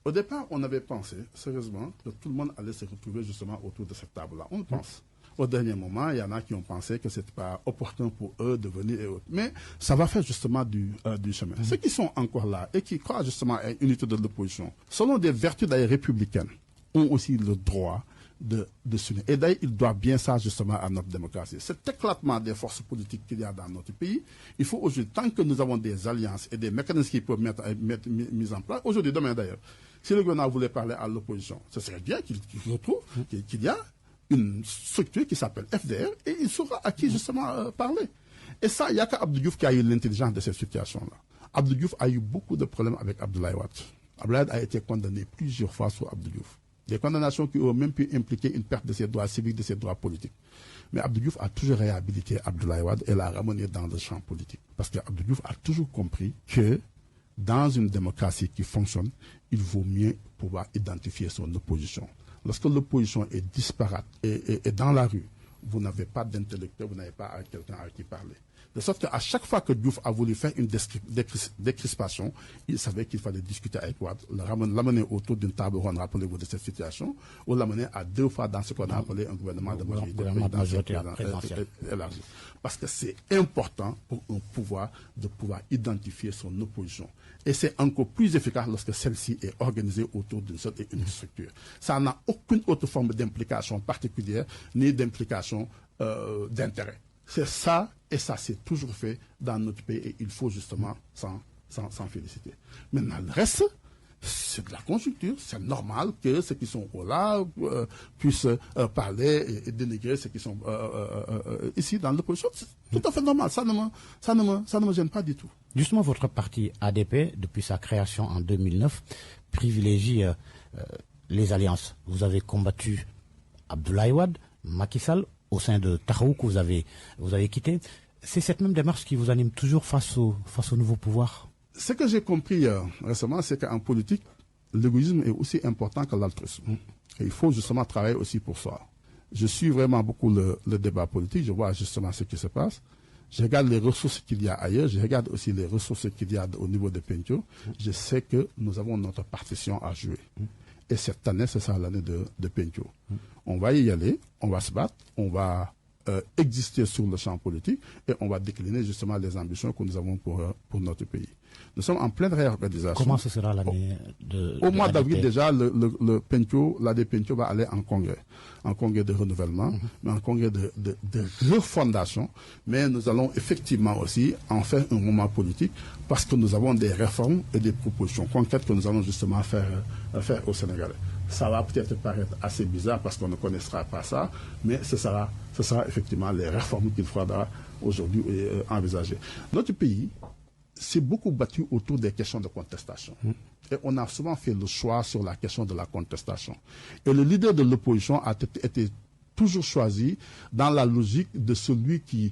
Au départ, on avait pensé, sérieusement, que tout le monde allait se retrouver justement autour de cette table-là. On le pense. Au dernier moment, il y en a qui ont pensé que ce n'était pas opportun pour eux de venir et autres. Mais ça va faire justement du chemin. Ceux qui sont encore là et qui croient justement à l'unité de l'opposition, selon des vertus d'ailleurs républicaines, ont aussi le droit de s'unir. Et d'ailleurs, ils doivent bien ça justement à notre démocratie. Cet éclatement des forces politiques qu'il y a dans notre pays, il faut aujourd'hui, tant que nous avons des alliances et des mécanismes qui peuvent être mis en place, aujourd'hui, demain d'ailleurs, si le gouvernement voulait parler à l'opposition, ce serait bien qu'il retrouve qu'il y a une structure qui s'appelle FDR et il saura à qui justement parler. Et ça, il n'y a qu'Abdou Diouf qui a eu l'intelligence de cette situation-là. Abdou Diouf a eu beaucoup de problèmes avec Abdoulaye Wade. Abdoulaye Wade a été condamné plusieurs fois sur Abdou Diouf. Des condamnations qui ont même pu impliquer une perte de ses droits civiques, de ses droits politiques. Mais Abdou Diouf a toujours réhabilité Abdoulaye Wade et l'a ramené dans le champ politique. Parce que Abdou Diouf a toujours compris que dans une démocratie qui fonctionne, il vaut mieux pouvoir identifier son opposition. Lorsque l'opposition est disparate et dans la rue, vous n'avez pas d'intellectuel, vous n'avez pas quelqu'un à qui parler. De sorte qu'à chaque fois que Diouf a voulu faire une décrispation, il savait qu'il fallait discuter avec Wade, l'amener autour d'une table ronde, rappelez-vous de cette situation, ou l'amener à 2 fois dans ce qu'on a appelé un gouvernement de majorité élargie. Parce que c'est important pour un pouvoir de pouvoir identifier son opposition. Et c'est encore plus efficace lorsque celle-ci est organisée autour d'une seule et unique structure. Ça n'a aucune autre forme d'implication particulière, ni d'implication d'intérêt. C'est ça, et ça s'est toujours fait dans notre pays, et il faut justement s'en féliciter. Maintenant, le reste, c'est de la conjoncture. C'est normal que ceux qui sont là puissent parler et dénigrer ceux qui sont ici dans l'opposition. C'est tout à fait normal. Ça ne me gêne pas du tout. Justement, votre parti ADP, depuis sa création en 2009, privilégie les alliances. Vous avez combattu Abdoulaye Wade, Macky Sall, au sein de Tahaou que vous avez quitté. C'est cette même démarche qui vous anime toujours face au nouveau pouvoir? Ce que j'ai compris récemment, c'est qu'en politique, l'égoïsme est aussi important que l'altruisme. Et il faut justement travailler aussi pour ça. Je suis vraiment beaucoup le débat politique, je vois justement ce qui se passe. Je regarde les ressources qu'il y a ailleurs, je regarde aussi les ressources qu'il y a au niveau de Pentio. Je sais que nous avons notre partition à jouer. Et cette année, c'est ça l'année de Pentio. On va y aller, on va se battre, on va exister sur le champ politique et on va décliner justement les ambitions que nous avons pour notre pays. Nous sommes en pleine réorganisation. Comment ce sera l'année Au mois d'avril déjà, le Pentio, l'AD Pentio va aller en congrès de renouvellement, mais en congrès de refondation. Mais nous allons effectivement aussi en faire un moment politique parce que nous avons des réformes et des propositions concrètes que nous allons justement faire au Sénégal. Ça va peut-être paraître assez bizarre parce qu'on ne connaîtra pas ça, mais ce sera effectivement les réformes qu'il faudra aujourd'hui envisager. Notre pays s'est beaucoup battu autour des questions de contestation. Et on a souvent fait le choix sur la question de la contestation. Et le leader de l'opposition a été toujours choisi dans la logique de celui qui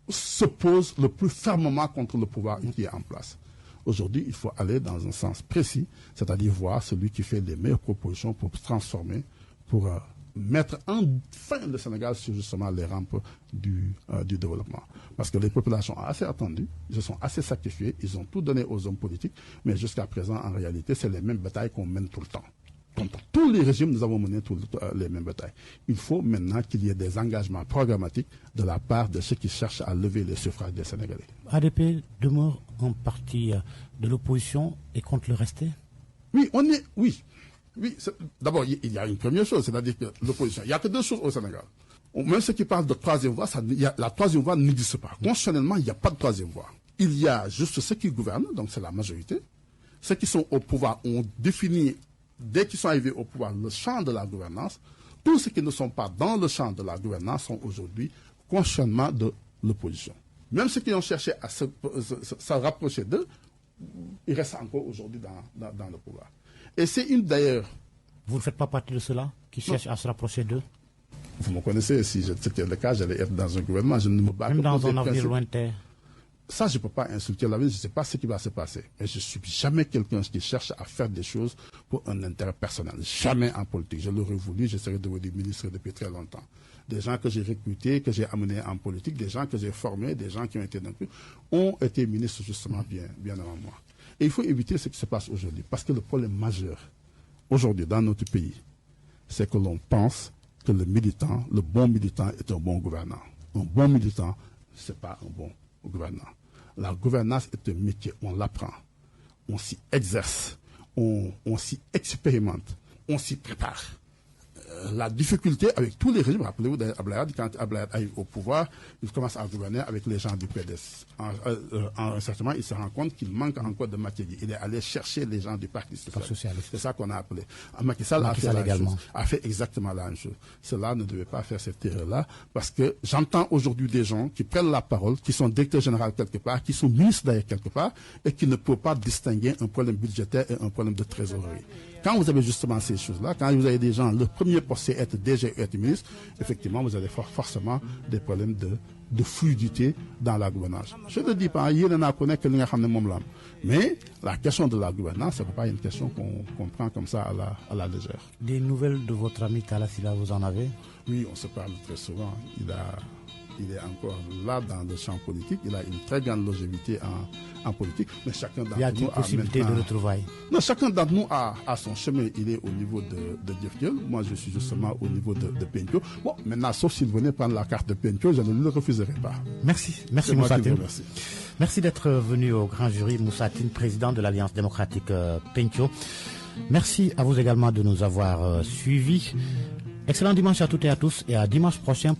s'oppose le plus fermement contre le pouvoir qui est en place. Aujourd'hui, il faut aller dans un sens précis, c'est-à-dire voir celui qui fait les meilleures propositions pour transformer, pour mettre enfin le Sénégal sur justement les rampes du développement. Parce que les populations ont assez attendu, ils se sont assez sacrifiés, ils ont tout donné aux hommes politiques, mais jusqu'à présent, en réalité, c'est les mêmes batailles qu'on mène tout le temps. Contre tous les régimes, nous avons mené les mêmes batailles. Il faut maintenant qu'il y ait des engagements programmatiques de la part de ceux qui cherchent à lever les suffrages des Sénégalais. ADP demeure un parti de l'opposition et compte le rester? Oui, oui. D'abord, il y a une première chose, c'est-à-dire que l'opposition, il n'y a que deux choses au Sénégal. Même ceux qui parlent de troisième voie, la troisième voie n'existe pas. Constitutionnellement, il n'y a pas de troisième voie. Il y a juste ceux qui gouvernent, donc c'est la majorité. Ceux qui sont au pouvoir ont défini, dès qu'ils sont arrivés au pouvoir, le champ de la gouvernance. Tous ceux qui ne sont pas dans le champ de la gouvernance sont aujourd'hui constitutionnellement de l'opposition. Même ceux qui ont cherché à se rapprocher d'eux, ils restent encore aujourd'hui dans le pouvoir. Et c'est d'ailleurs... Vous ne faites pas partie de ceux-là qui cherchent à se rapprocher d'eux? Vous me connaissez, si c'était le cas, j'allais être dans un gouvernement, je ne me bats même pas dans un avenir lointain. Ça, je ne peux pas insulter l'avenir, je ne sais pas ce qui va se passer. Mais je ne suis jamais quelqu'un qui cherche à faire des choses pour un intérêt personnel. Jamais en politique. Je l'aurais voulu, je serais devenu ministre depuis très longtemps. Des gens que j'ai recrutés, que j'ai amenés en politique, des gens que j'ai formés, des gens qui ont été ont été ministres justement bien avant moi. Et il faut éviter ce qui se passe aujourd'hui. Parce que le problème majeur aujourd'hui dans notre pays, c'est que l'on pense que le bon militant est un bon gouvernant. Un bon militant, ce n'est pas un bon gouvernant. La gouvernance est un métier, on l'apprend, on s'y exerce, on s'y expérimente, on s'y prépare. La difficulté avec tous les régimes, rappelez-vous d'Abdoulaye, quand Abdoulaye arrive au pouvoir, il commence à gouverner avec les gens du PDS. Certainement, il se rend compte qu'il manque encore de matière. Il est allé chercher les gens du Parti socialiste. C'est ça qu'on a appelé. Macky Sall a fait exactement la même chose. Cela ne devait pas faire cette erreur-là, parce que j'entends aujourd'hui des gens qui prennent la parole, qui sont directeurs généraux quelque part, qui sont ministres d'ailleurs quelque part, et qui ne peuvent pas distinguer un problème budgétaire et un problème de trésorerie. Quand vous avez justement ces choses-là, quand vous avez des gens, le premier poste c'est être DG ou être ministre, effectivement, vous avez forcément des problèmes de fluidité dans la gouvernance. Je ne dis pas, mais la question de la gouvernance, ce n'est pas une question qu'on prend comme ça à la légère. Des nouvelles de votre ami Talla Sylla, vous en avez? Oui, on se parle très souvent. Il est encore là dans le champ politique. Il a une très grande longévité en politique. Mais chacun d'entre nous a une possibilité de retrouvailles? Non, chacun d'entre nous a son chemin. Il est au niveau de Djefdiol. Moi, je suis justement au niveau de Pentio. Bon, maintenant, sauf s'il venait prendre la carte de Pentio, je ne le refuserai pas. Merci Moussa Tine. Merci d'être venu au grand jury. Moussa Tine, président de l'Alliance démocratique Pentio. Merci à vous également de nous avoir suivis. Excellent dimanche à toutes et à tous et à dimanche prochain.